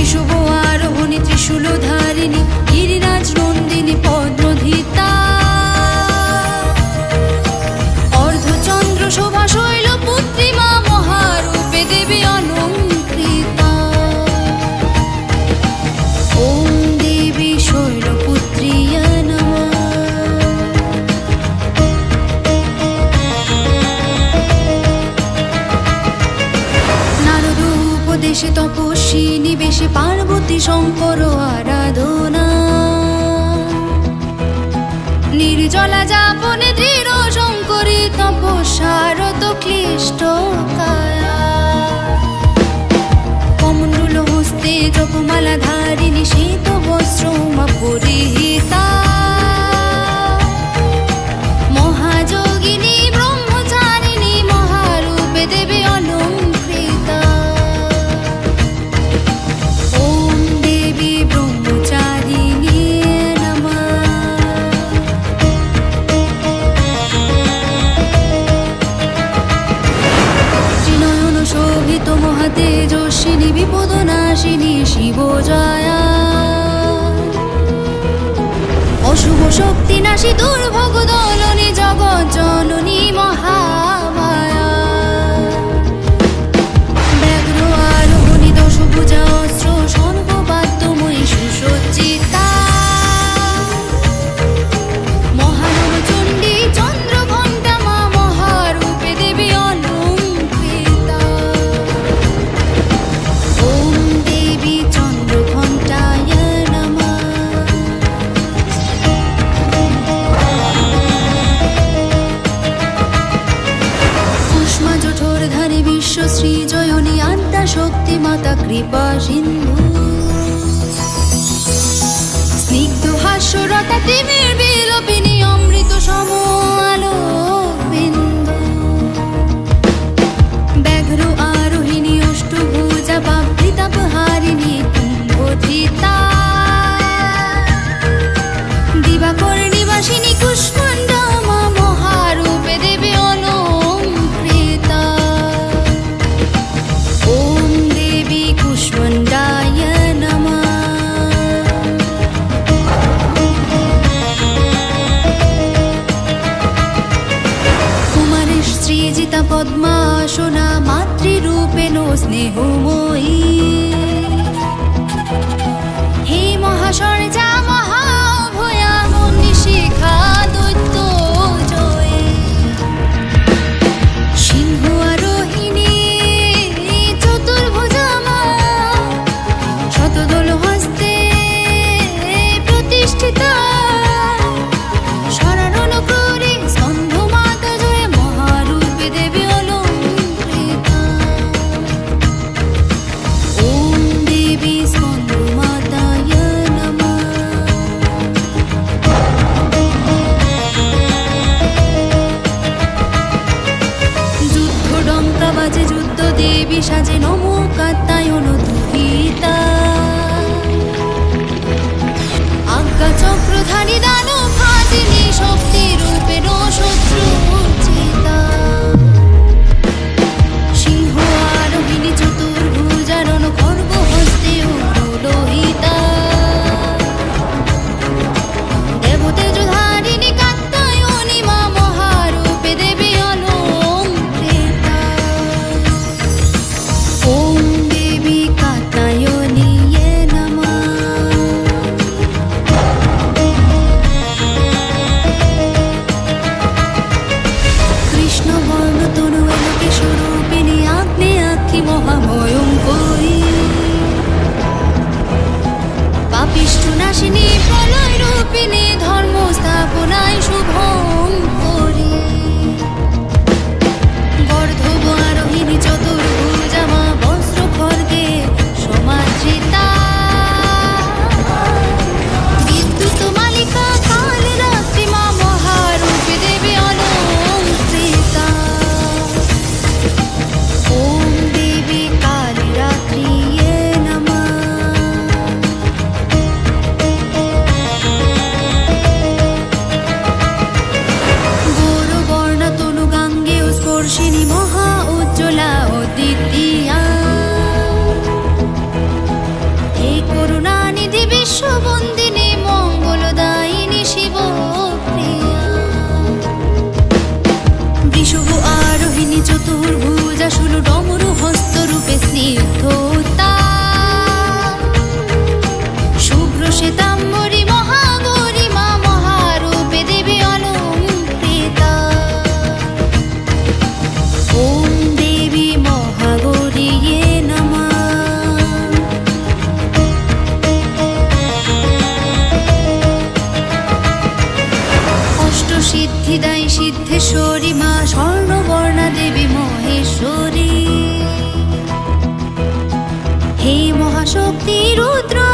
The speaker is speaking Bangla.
ঋষভ আরোহণী ত্রিশূলধারিণী গিরিরাজ নন্দিনী পদ্মধিতা অর্ধচন্দ্র শোভা শৈলপুত্রী মা মহারূপে দেবী অলঙ্কৃতা। ওম দেবী শৈলপুত্রীয় নমঃ। নারদ উপদেশে তপস্বী নিবেশে পার্বতী শঙ্কর আরাধনা নির্জলা যাপনে দৃঢ় শঙ্করী তপস্যারত ক্লিষ্ট কায়া কমণ্ডল হস্তে জপমালা ধারিণী শ্বেত বস্ত্র উমা পরিহিতা মহাযোগিনী ব্রহ্মচারিণী মহারূপে দেবী অলঙ্কৃতা। ওম দেবী ব্রহ্মচারিণী নমঃ। ত্রিনয়ন শোভিত মহাতেজস্বিনী বিপদনাশিনী শিবজয়া অশুভ শক্তি নাশী দুর্ভোগ দলনী জগৎ জননী মহামায়া ব্যাঘ্র আরোহণী দশভুজা অস্ত্র সর্ববাদ্যময়ী সুসজ্জিতা মহানব চণ্ডী চন্দ্রঘণ্টা মা মহারূপে দেবী অলঙ্কৃতা। ওম দেবী চন্দ্রঘণ্টায় নমঃ। কুষ্মা জঠোরধারী বিশ্বশ্রী জয়নী আদ্যা শক্তি মাতা কৃপা সিন্ধু স্নিগ্ধ হাস্যরতা তিমির বিলোপিনী অমৃত সম আলোক বিন্দু ব্যাঘ্র আরোহিণী অষ্টভুজা বাবৃতাপহারিণী কুম্ভধিতা দিবাকর নিবাসিনী কুষ্মাণ্ডা মা মহারূপে দেবী অলঙ্কৃতা। ওম দেবী কুষ্মাণ্ডায় নমঃ। শক্তি রুদ্র